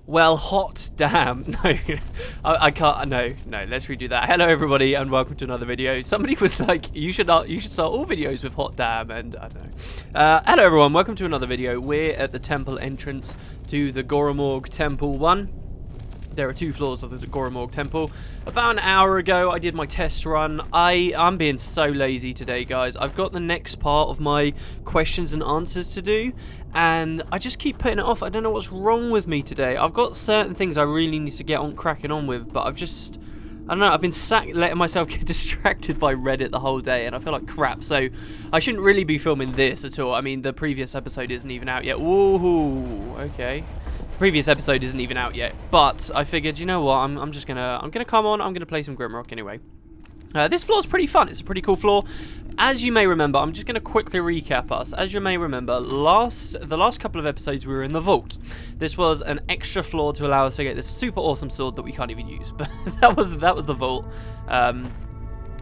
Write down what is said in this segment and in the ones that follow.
Well, hot damn. No, I can't. No, let's redo that. Hello, everybody, and welcome to another video. Somebody was like, you should start all videos with hot damn, and I don't know. Hello, everyone. Welcome to another video. We're at the temple entrance to the Goromorg Temple 1. There are 2 floors of the Goromorg Temple. About an hour ago, I did my test run. I'm being so lazy today, guys. I've got the next part of my questions and answers to do, and I just keep putting it off. I don't know what's wrong with me today. I've got certain things I really need to get on cracking on with, but I don't know, I've been letting myself get distracted by Reddit the whole day, and I feel like crap, so I shouldn't really be filming this at all. I mean, the previous episode isn't even out yet. Ooh, okay. Previous episode isn't even out yet, but I figured, you know what, I'm gonna come on, I'm gonna play some Grimrock anyway. This floor's pretty fun. It's a pretty cool floor. As you may remember, I'm just gonna quickly recap us. As you may remember, the last couple of episodes we were in the vault. This was an extra floor to allow us to get this super awesome sword that we can't even use, but that was the vault.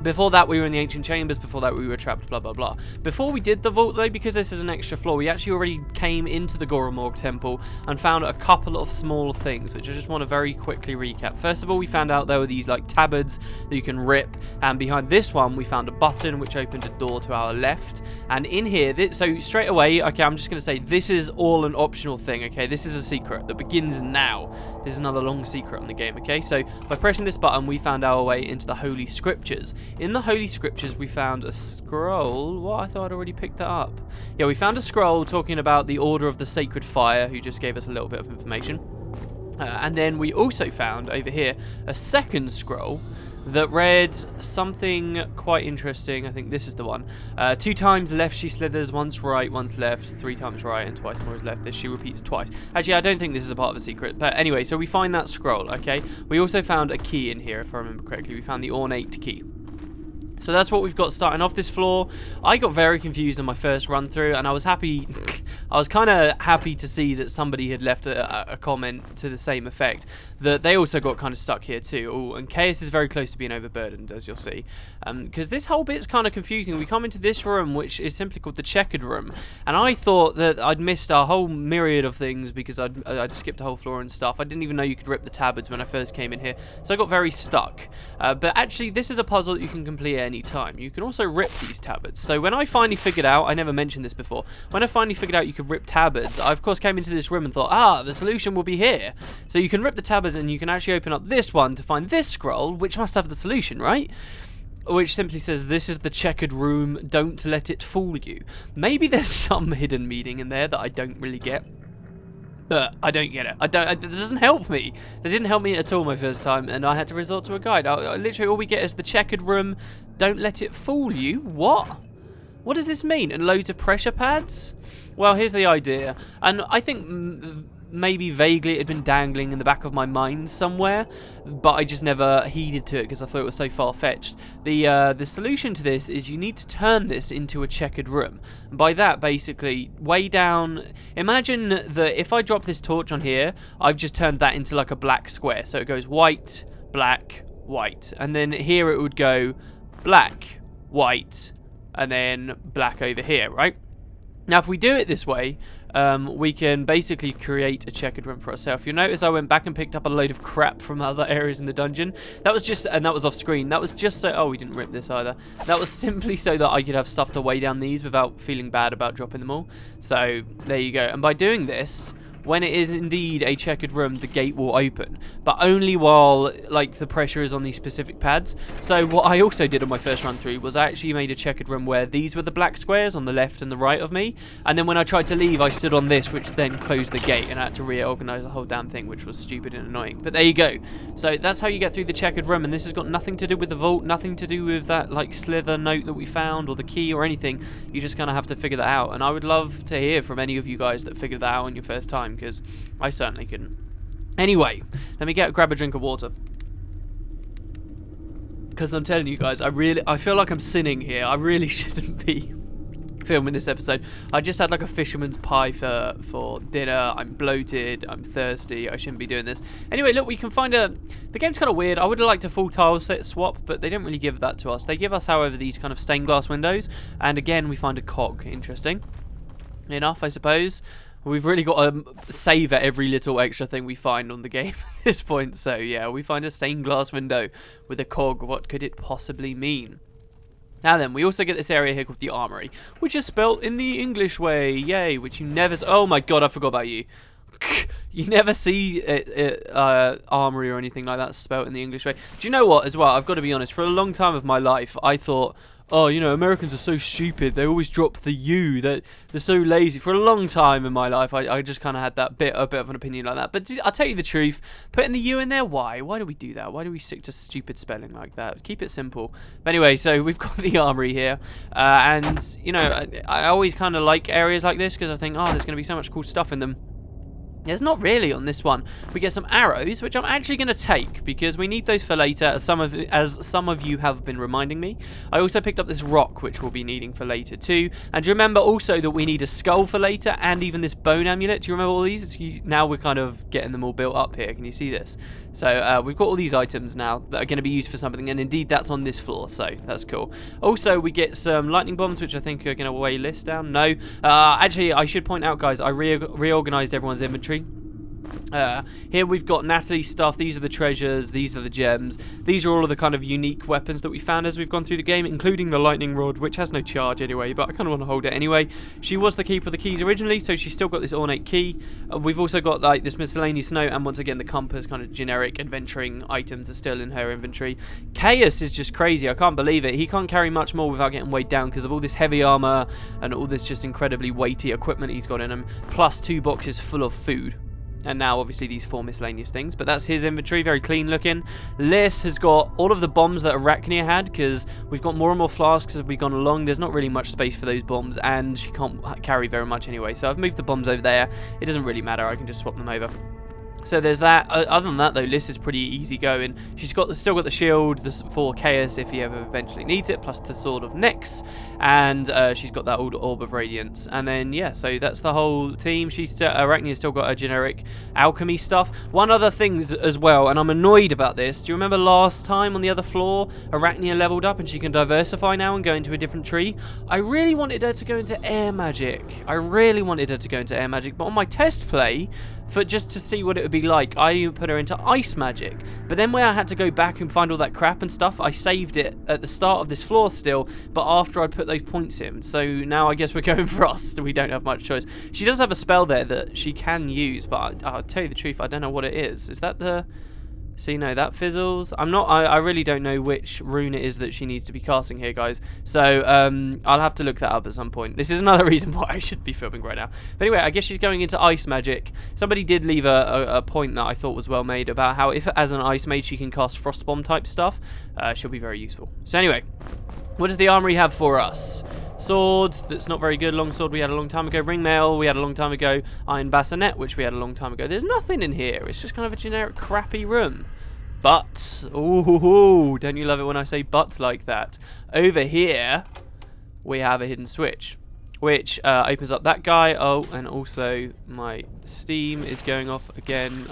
Before that, we were in the ancient chambers. Before that, we were trapped, blah, blah, blah. Before we did the vault, though, because this is an extra floor, we actually already came into the Goromorg Temple and found a couple of small things, which I just want to very quickly recap. First of all, we found out there were these, like, tabards that you can rip, and behind this one, we found a button which opened a door to our left. And in here, so straight away, okay, I'm just going to say this is all an optional thing, okay? This is a secret that begins now. This is another long secret on the game, okay? So, by pressing this button, we found our way into the Holy Scriptures. In the Holy Scriptures, we found a scroll. What? I thought I'd already picked that up. Yeah, we found a scroll talking about the Order of the Sacred Fire, who just gave us a little bit of information. And then we also found, over here, a second scroll that read something quite interesting. I think this is the one. 2 times left she slithers, once right, once left, 3 times right, and twice more is left. This she repeats twice. Actually, I don't think this is a part of a secret. But anyway, so we find that scroll, okay? We also found a key in here, if I remember correctly. We found the ornate key. So that's what we've got starting off this floor. I got very confused on my first run through, and I was happy. I was kind of happy to see that somebody had left a comment to the same effect, that they also got kind of stuck here too. Oh, and Chaos is very close to being overburdened, as you'll see, because this whole bit's kind of confusing. We come into this room, which is simply called the checkered room, and I thought that I'd missed a whole myriad of things because I'd skipped a whole floor and stuff. I didn't even know you could rip the tabards when I first came in here, so I got very stuck. But actually, this is a puzzle that you can complete any time. You can also rip these tabards. So when I finally figured out, I never mentioned this before, when I finally figured out you could rip tabards, I of course came into this room and thought, the solution will be here. So you can rip the tabards and you can actually open up this one to find this scroll, which must have the solution, right? Which simply says, this is the checkered room, don't let it fool you. Maybe there's some hidden meaning in there that I don't really get. But I don't get it. It doesn't help me. That didn't help me at all my first time, and I had to resort to a guide. Literally, all we get is the checkered room. Don't let it fool you. What? What does this mean? And loads of pressure pads? Well, here's the idea. And I think maybe vaguely it had been dangling in the back of my mind somewhere, but I just never heeded to it because I thought it was so far-fetched. The solution to this is you need to turn this into a checkered room. And by that, basically, way down, imagine that if I drop this torch on here, I've just turned that into like a black square. So it goes white, black, white. And then here it would go black, white, and then black over here, right? Now, if we do it this way, we can basically create a checkered room for ourselves. You'll notice I went back and picked up a load of crap from other areas in the dungeon. That was just, and that was off screen. That was just so, oh, we didn't rip this either. That was simply so that I could have stuff to weigh down these without feeling bad about dropping them all. So, there you go. And by doing this, when it is indeed a checkered room, the gate will open, but only while like the pressure is on these specific pads. So what I also did on my first run through was I actually made a checkered room where these were the black squares on the left and the right of me, and then when I tried to leave, I stood on this, which then closed the gate, and I had to reorganize the whole damn thing, which was stupid and annoying. But there you go. So that's how you get through the checkered room, and this has got nothing to do with the vault, nothing to do with that like slither note that we found or the key or anything. You just kind of have to figure that out, and I would love to hear from any of you guys that figured that out on your first time, because I certainly couldn't. Anyway, let me grab a drink of water, because I'm telling you guys, I feel like I'm sinning here. I really shouldn't be filming this episode. I just had like a fisherman's pie for dinner. I'm bloated, I'm thirsty, I shouldn't be doing this. Anyway, look, we can find the game's kind of weird. I would have liked a full tile set swap, but they didn't really give that to us. They give us, however, these kind of stained glass windows, and again we find a cog. Interesting enough, I suppose. We've really got to savour every little extra thing we find on the game at this point. So yeah, we find a stained glass window with a cog. What could it possibly mean? Now then, we also get this area here called the armory, which is spelt in the English way. Yay, which you never... Oh my god, I forgot about you. You never see armory or anything like that spelt in the English way. Do you know what, as well, I've got to be honest, for a long time of my life, I thought... Oh, you know, Americans are so stupid. They always drop the U. They're so lazy. For a long time in my life, I just kind of had a bit of an opinion like that. But I'll tell you the truth. Putting the U in there, why? Why do we do that? Why do we stick to stupid spelling like that? Keep it simple. But anyway, so we've got the armory here. And, you know, I always kind of like areas like this because I think, oh, there's going to be so much cool stuff in them. There's not really on this one. We get some arrows, which I'm actually going to take because we need those for later, as some of you have been reminding me. I also picked up this rock, which we'll be needing for later too. And do you remember also that we need a skull for later, and even this bone amulet? Do you remember all these? Now we're kind of getting them all built up here. Can you see this? So we've got all these items now that are going to be used for something, and indeed that's on this floor, so that's cool. Also, we get some lightning bombs, which I think are going to weigh this down. No, actually, I should point out, guys, I reorganized everyone's inventory. Here we've got Natalie's stuff. These are the treasures, these are the gems, these are all of the kind of unique weapons that we found as we've gone through the game, including the lightning rod, which has no charge anyway, but I kind of want to hold it anyway. She was the keeper of the keys originally, so she's still got this ornate key. We've also got like this miscellaneous note, and once again the compass, kind of generic adventuring items are still in her inventory. Chaos is just crazy. I can't believe it. He can't carry much more without getting weighed down because of all this heavy armor and all this just incredibly weighty equipment he's got in him, plus 2 boxes full of food. And now, obviously, these 4 miscellaneous things. But that's his inventory, very clean looking. Liz has got all of the bombs that Arachnia had, because we've got more and more flasks as we've gone along. There's not really much space for those bombs, and she can't carry very much anyway. So I've moved the bombs over there. It doesn't really matter. I can just swap them over. So there's that. Other than that, though, Liz is pretty easy going. She's still got the shield for Chaos if he ever eventually needs it, plus the Sword of Nyx, and she's got that old Orb of Radiance. And then, yeah, so that's the whole team. Arachnia's still got her generic alchemy stuff. One other thing as well, and I'm annoyed about this. Do you remember last time on the other floor, Arachnia leveled up and she can diversify now and go into a different tree? I really wanted her to go into air magic. But on my test play, just to see what it would be like, I put her into ice magic. But then when I had to go back and find all that crap and stuff, I saved it at the start of this floor still, but after I put those points in. So now I guess we're going frost. We don't have much choice. She does have a spell there that she can use, but I'll tell you the truth, I don't know what it is. Is that the... See, no, that fizzles. I really don't know which rune it is that she needs to be casting here, guys. So, I'll have to look that up at some point. This is another reason why I should be filming right now. But anyway, I guess she's going into ice magic. Somebody did leave a point that I thought was well made about how if, as an ice mage, she can cast frost bomb type stuff, she'll be very useful. So anyway, what does the armory have for us? Sword, that's not very good. Longsword we had a long time ago. Ringmail we had a long time ago. Iron bassinet, which we had a long time ago. There's nothing in here. It's just kind of a generic crappy room. But, ooh, don't you love it when I say but like that? Over here, we have a hidden switch, which opens up that guy. Oh, and also my Steam is going off again.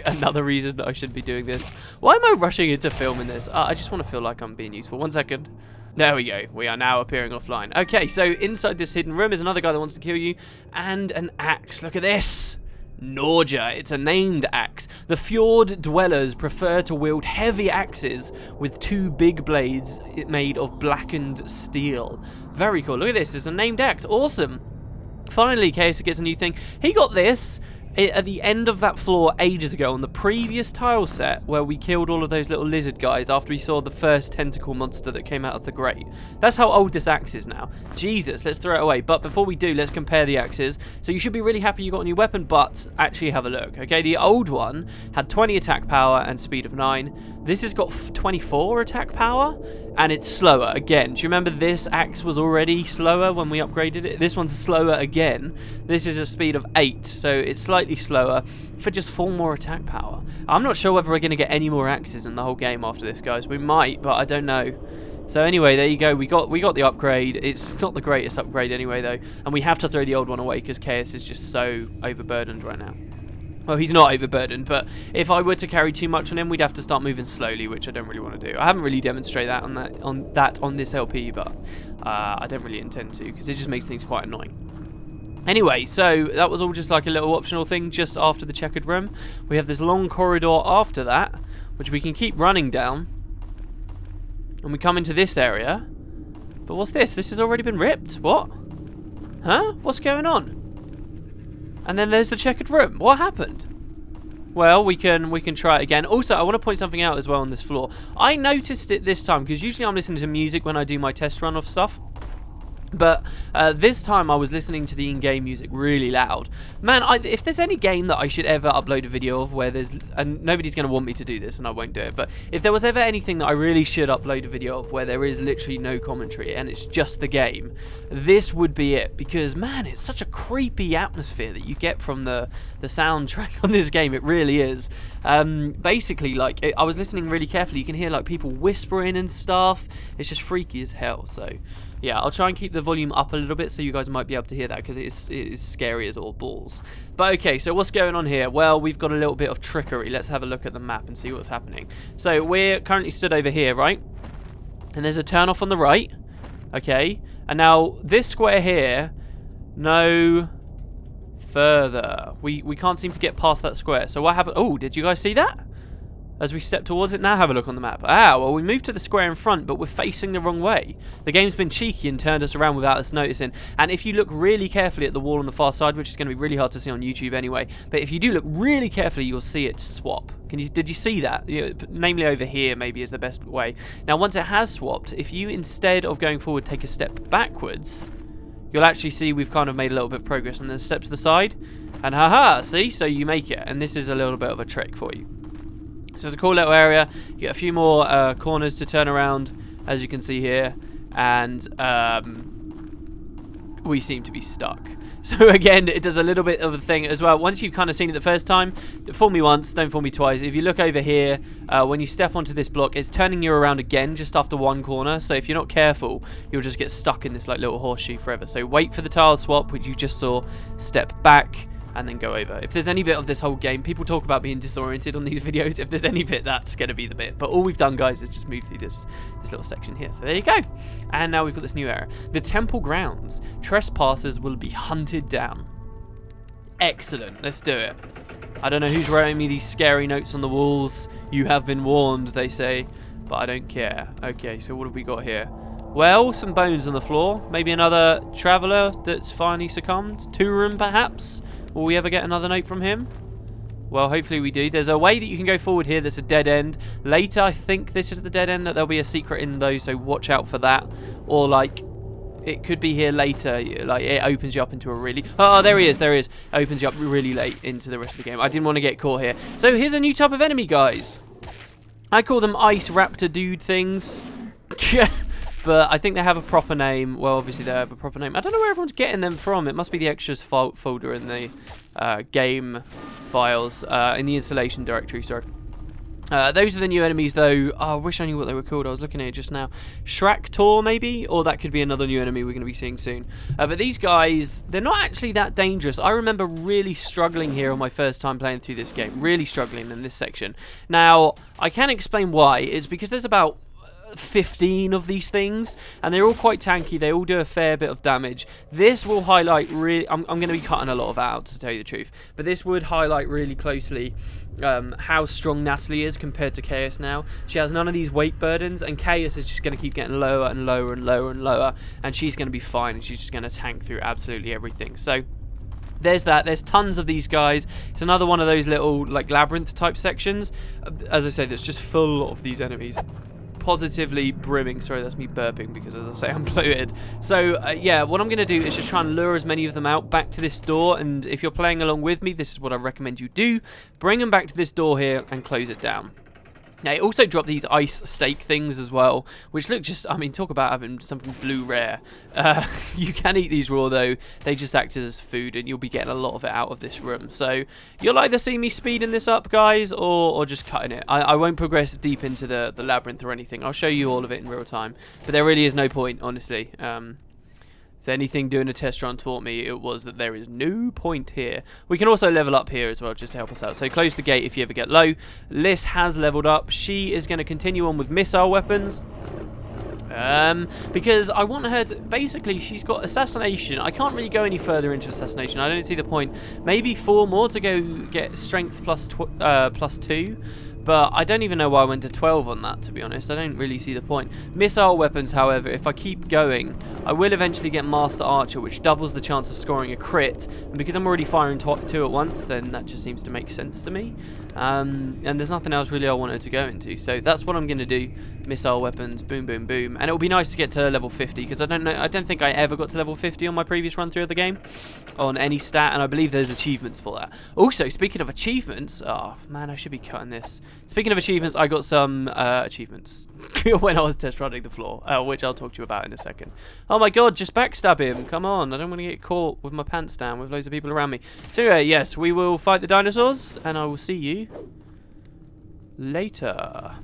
Another reason I shouldn't be doing this. Why am I rushing into filming this? I just want to feel like I'm being useful. 1 second. There we go. We are now appearing offline. Okay, so inside this hidden room is another guy that wants to kill you. And an axe. Look at this. Norja. It's a named axe. The fjord dwellers prefer to wield heavy axes with 2 big blades made of blackened steel. Very cool. Look at this. It's a named axe. Awesome. Finally, Chaos gets a new thing. He got this at the end of that floor ages ago on the previous tile set where we killed all of those little lizard guys after we saw the first tentacle monster that came out of the grate. That's how old this axe is now. Jesus, let's throw it away. But before we do, let's compare the axes. So you should be really happy you got a new weapon, but actually have a look. Okay, the old one had 20 attack power and speed of 9. This has got 24 attack power and it's slower again. Do you remember this axe was already slower when we upgraded it? This one's slower again. This is a speed of 8, so it's slightly slower for just 4 more attack power. I'm not sure whether we're going to get any more axes in the whole game after this, guys. We might, but I don't know. So anyway, there you go. We got the upgrade. It's not the greatest upgrade anyway, though, and we have to throw the old one away because Chaos is just so overburdened right now. Well, he's not overburdened, but if I were to carry too much on him, we'd have to start moving slowly, which I don't really want to do. I haven't really demonstrated that on this LP, but I don't really intend to because it just makes things quite annoying. Anyway, so that was all just like a little optional thing just after the checkered room. We have this long corridor after that, which we can keep running down. And we come into this area. But what's this? This has already been ripped. What? Huh? What's going on? And then there's the checkered room. What happened? Well, we can try it again. Also, I want to point something out as well on this floor. I noticed it this time, because usually I'm listening to music when I do my test run of stuff. But this time I was listening to the in-game music really loud. Man, if there's any game that I should ever upload a video of where there's... And nobody's going to want me to do this and I won't do it. But if there was ever anything that I really should upload a video of where there is literally no commentary and it's just the game, this would be it. Because, man, it's such a creepy atmosphere that you get from the soundtrack on this game. It really is. Basically, like, I was listening really carefully. You can hear, like, people whispering and stuff. It's just freaky as hell, so... Yeah, I'll try and keep the volume up a little bit so you guys might be able to hear that, because it is scary as all balls. But okay, so what's going on here? Well, we've got a little bit of trickery. Let's have a look at the map and see what's happening. So we're currently stood over here, right? And there's a turn off on the right. Okay. And now this square here, no further. We can't seem to get past that square. So what happened? Oh, did you guys see that? As we step towards it, now have a look on the map. Ah, well, we moved to the square in front, but we're facing the wrong way. The game's been cheeky and turned us around without us noticing. And if you look really carefully at the wall on the far side, which is going to be really hard to see on YouTube anyway, but if you do look really carefully, you'll see it swap. Did you see that? Namely over here, maybe, is the best way. Now, once it has swapped, if you, instead of going forward, take a step backwards, you'll actually see we've kind of made a little bit of progress on the step to the side. And haha, see? So you make it. And this is a little bit of a trick for you. So it's a cool little area. You get a few more corners to turn around, as you can see here, and we seem to be stuck. So again, it does a little bit of a thing as well. Once you've kind of seen it the first time, fool me once, don't fool me twice. If you look over here, when you step onto this block, it's turning you around again just after one corner. So if you're not careful, you'll just get stuck in this like little horseshoe forever. So wait for the tile swap, which you just saw, step back, and then go over. If there's any bit of this whole game, people talk about being disoriented on these videos. If there's any bit, that's going to be the bit. But all we've done, guys, is just move through this little section here. So there you go. And now we've got this new area. The temple grounds. Trespassers will be hunted down. Excellent. Let's do it. I don't know who's writing me these scary notes on the walls. You have been warned, they say. But I don't care. Okay, so what have we got here? Well, some bones on the floor. Maybe another traveller that's finally succumbed. Turum, perhaps? Will we ever get another note from him? Well, hopefully we do. There's a way that you can go forward here that's a dead end. Later, I think this is the dead end, that there'll be a secret in those, so watch out for that. Or, like, it could be here later. Like, it opens you up into a really... Oh, there he is, there he is. It opens you up really late into the rest of the game. I didn't want to get caught here. So here's a new type of enemy, guys. I call them ice raptor dude things. But I think they have a proper name. Well, obviously they have a proper name. I don't know where everyone's getting them from. It must be the extras folder in the game files, in the installation directory, sorry. Those are the new enemies, though. Oh, I wish I knew what they were called. I was looking at it just now. Shractor, maybe? Or that could be another new enemy we're going to be seeing soon. But these guys, they're not actually that dangerous. I remember really struggling here on my first time playing through this game. Really struggling in this section. Now, I can't explain why. It's because there's about 15 of these things, and they're all quite tanky. They all do a fair bit of damage. This will highlight really... I'm going to be cutting a lot of out, to tell you the truth, but this would highlight really closely how strong Natalie is compared to Chaos now. She has none of these weight burdens, and Chaos is just going to keep getting lower and lower and lower and lower, and she's going to be fine, and she's just going to tank through absolutely everything. So there's that. There's tons of these guys. It's another one of those little like labyrinth type sections, as I say, that's just full of these enemies. Positively brimming. Sorry, that's me burping because, as I say, I'm bloated. So yeah, what I'm going to do is just try and lure as many of them out back to this door, and if you're playing along with me, this is what I recommend you do. Bring them back to this door here and close it down. Now, it also dropped these ice stake things as well, which look just, I mean, talk about having something blue rare. You can eat these raw, though. They just act as food, and you'll be getting a lot of it out of this room. So you'll either see me speeding this up, guys, or just cutting it. I won't progress deep into the labyrinth or anything. I'll show you all of it in real time. But there really is no point, honestly. If anything doing a test run taught me, it was that there is no point here. We can also level up here as well, just to help us out. So close the gate if you ever get low. Liz has leveled up. She is going to continue on with missile weapons. Because I want her to, basically, she's got assassination. I can't really go any further into assassination. I don't see the point. Maybe 4 more to go get strength plus 2. But I don't even know why I went to 12 on that, to be honest. I don't really see the point. Missile weapons, however, if I keep going, I will eventually get Master Archer, which doubles the chance of scoring a crit. And because I'm already firing 2 at once, then that just seems to make sense to me. And there's nothing else really I wanted to go into. So that's what I'm going to do. Missile weapons, boom, boom, boom. And it'll be nice to get to level 50, because I don't think I ever got to level 50 on my previous run through of the game on any stat, and I believe there's achievements for that. Also, speaking of achievements, oh man, I should be cutting this. Speaking of achievements, I got some achievements when I was test running the floor, which I'll talk to you about in a second. Oh my god, just backstab him. Come on, I don't want to get caught with my pants down with loads of people around me. So anyway, yes, we will fight the dinosaurs, and I will see you later.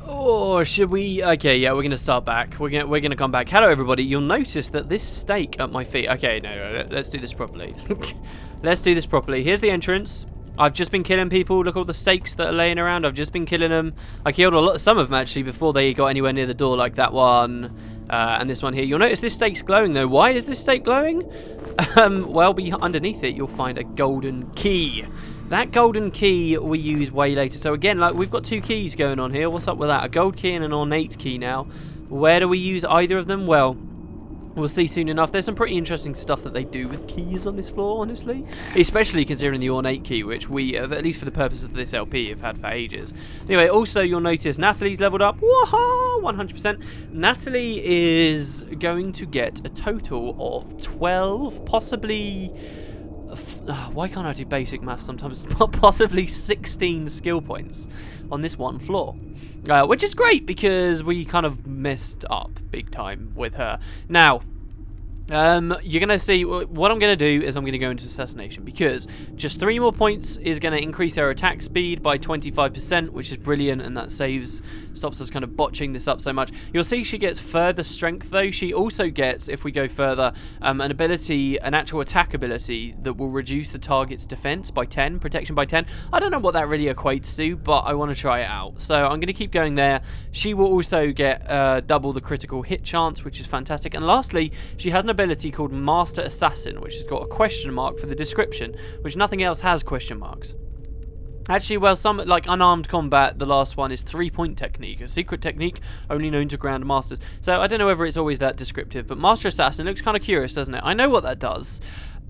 Or should we? Okay, yeah, we're gonna start back. We're gonna come back. Hello, everybody. You'll notice that this stake at my feet. Okay, no, let's do this properly. Let's do this properly. Here's the entrance. I've just been killing people. Look at all the stakes that are laying around. I've just been killing them. I killed some of them actually before they got anywhere near the door, like that one and this one here. You'll notice this stake's glowing though. Why is this stake glowing? Well, underneath it you'll find a golden key. That golden key we use way later. So again, like, we've got 2 keys going on here. What's up with that? A gold key and an ornate key now. Where do we use either of them? Well, we'll see soon enough. There's some pretty interesting stuff that they do with keys on this floor, honestly. Especially considering the ornate key, which we, at least for the purpose of this LP, have had for ages. Anyway, also you'll notice Natalie's leveled up. Woohoo! 100%. Natalie is going to get a total of 12, possibly... why can't I do basic maths sometimes? Possibly 16 skill points on this one floor. Which is great because we kind of messed up big time with her. Now, you're going to see what I'm going to do is I'm going to go into assassination, because just 3 more points is going to increase her attack speed by 25%, which is brilliant, and that stops us kind of botching this up so much. You'll see she gets further strength though. She also gets, if we go further, an actual attack ability that will reduce the target's defense by 10, protection by 10. I don't know what that really equates to, but I want to try it out. So I'm going to keep going there. She will also get double the critical hit chance, which is fantastic. And lastly, she has an ability called Master Assassin, which has got a question mark for the description, which nothing else has question marks. Actually, well, some, like unarmed combat, the last one is 3-point technique, a secret technique only known to Grand Masters. So I don't know whether it's always that descriptive, but Master Assassin looks kind of curious, doesn't it? I know what that does,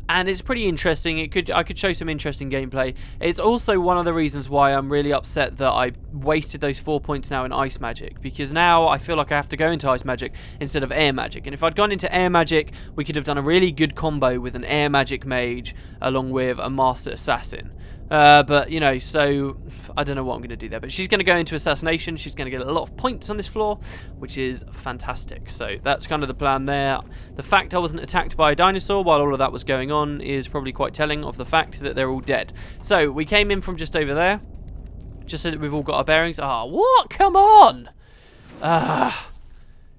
and it's pretty interesting. I could show some interesting gameplay. It's also one of the reasons why I'm really upset that I wasted those 4 points now in Ice Magic, because now I feel like I have to go into Ice Magic instead of Air Magic. And if I'd gone into Air Magic, we could have done a really good combo with an Air Magic Mage along with a Master Assassin. But, you know, so I don't know what I'm going to do there. But she's going to go into Assassination. She's going to get a lot of points on this floor, which is fantastic. So that's kind of the plan there. The fact I wasn't attacked by a dinosaur while all of that was going on is probably quite telling of the fact that they're all dead. So we came in from just over there, just so that we've all got our bearings. Ah, what? Come on!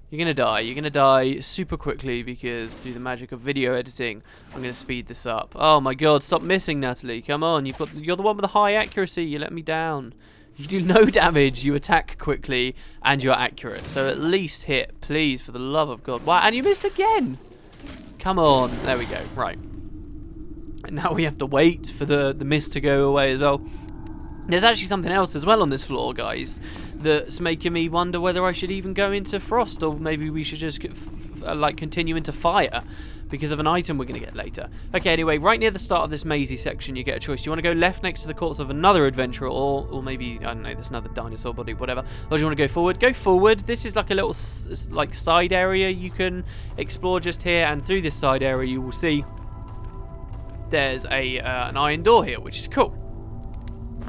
You're going to die. You're going to die super quickly because through the magic of video editing, I'm going to speed this up. Oh my god, stop missing, Natalie. Come on, you're the one with the high accuracy. You let me down. You do no damage, you attack quickly, and you're accurate. So at least hit, please, for the love of God. Wow, and you missed again. Come on. There we go. Right. And now we have to wait for the mist to go away as well. There's actually something else as well on this floor, guys, that's making me wonder whether I should even go into frost, or maybe we should just like continue into fire because of an item we're going to get later. Okay, anyway, right near the start of this mazy section, you get a choice. Do you want to go left next to the corpse of another adventurer, or maybe, I don't know, there's another dinosaur body, whatever, or do you want to go forward? Go forward. This is like a little like side area you can explore just here, and through this side area you will see there's an iron door here, which is cool.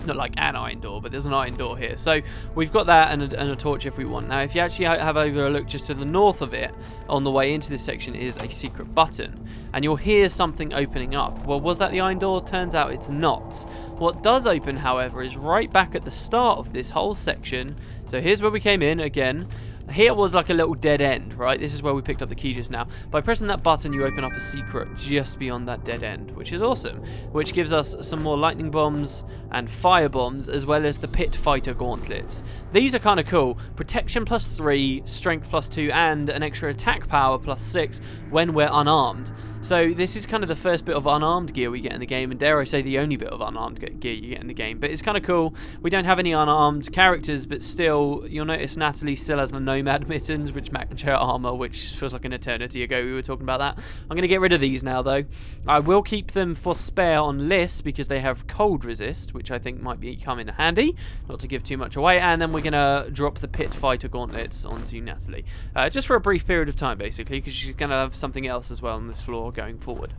Not like an iron door, but there's an iron door here. So we've got that and a torch if we want. Now, if you actually have over a look just to the north of it, on the way into this section is a secret button. And you'll hear something opening up. Well, was that the iron door? Turns out it's not. What does open, however, is right back at the start of this whole section. So here's where we came in again. Here was like a little dead end, right? This is where we picked up the key just now. By pressing that button, you open up a secret just beyond that dead end, which is awesome. Which gives us some more lightning bombs and fire bombs, as well as the pit fighter gauntlets. These are kind of cool. Protection +3, strength +2, and an extra attack power +6 when we're unarmed. So this is kind of the first bit of unarmed gear we get in the game, and dare I say the only bit of unarmed gear you get in the game. But it's kind of cool. We don't have any unarmed characters, but still, you'll notice Natalie still has the nomad mittens, which match her armor, which feels like an eternity ago we were talking about that. I'm going to get rid of these now, though. I will keep them for spare on lists because they have cold resist, which I think might come in handy, not to give too much away. And then we're going to drop the pit fighter gauntlets onto Natalie, just for a brief period of time, basically, because she's going to have something else as well on this floor going forward.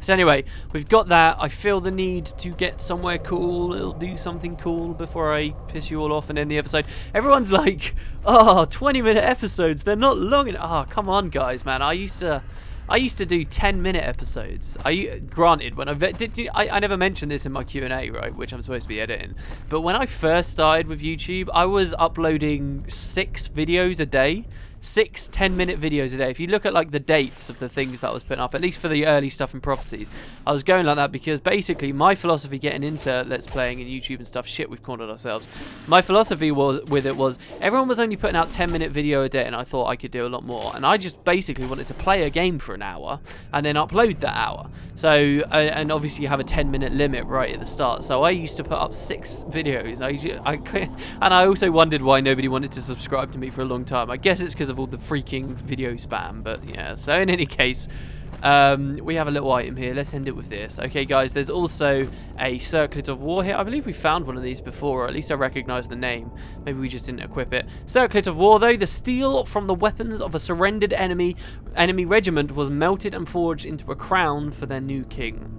So anyway, we've got that. I feel the need to get somewhere cool. It'll do something cool before I piss you all off and end the episode. Everyone's like, oh, 20-minute episodes. They're not long enough. Oh, come on, guys, man. I used to do 10-minute episodes. Granted, when I never mentioned this in my Q&A, right, which I'm supposed to be editing. But when I first started with YouTube, I was uploading 6 videos a day. 6 10-minute videos a day. If you look at like the dates of the things that I was putting up, at least for the early stuff in Prophecies, I was going like that because basically my philosophy getting into Let's Playing and YouTube and stuff, shit, we've cornered ourselves. My philosophy was everyone was only putting out 10-minute video a day, and I thought I could do a lot more. And I just basically wanted to play a game for an hour and then upload that hour. So, and obviously you have a 10-minute limit right at the start. So I used to put up 6 videos. And I also wondered why nobody wanted to subscribe to me for a long time. I guess it's because of all the freaking video spam, but yeah. So in any case, we have a little item here. Let's end it with this. Okay, guys, there's also a circlet of war here. I believe we found one of these before, or at least I recognize the name. Maybe we just didn't equip it. Circlet of war, though, the steel from the weapons of a surrendered enemy regiment was melted and forged into a crown for their new king.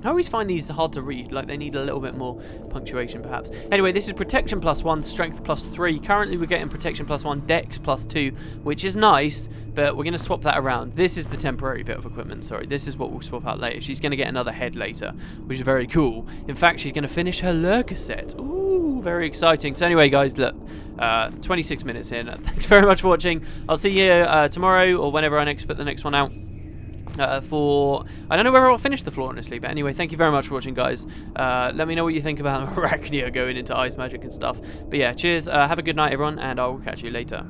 I always find these hard to read, like they need a little bit more punctuation perhaps. Anyway, this is protection +1, strength +3. Currently we're getting protection +1, dex +2, which is nice, but we're going to swap that around. This is the temporary bit of equipment, sorry. This is what we'll swap out later. She's going to get another head later, which is very cool. In fact, she's going to finish her lurker set. Ooh, very exciting. So anyway, guys, look, 26 minutes in. Thanks very much for watching. I'll see you tomorrow or whenever I next put the next one out. I don't know where I'll finish the floor, honestly, but anyway, thank you very much for watching, guys. Let me know what you think about Arachnia going into ice magic and stuff. But yeah, cheers, have a good night, everyone, and I will catch you later.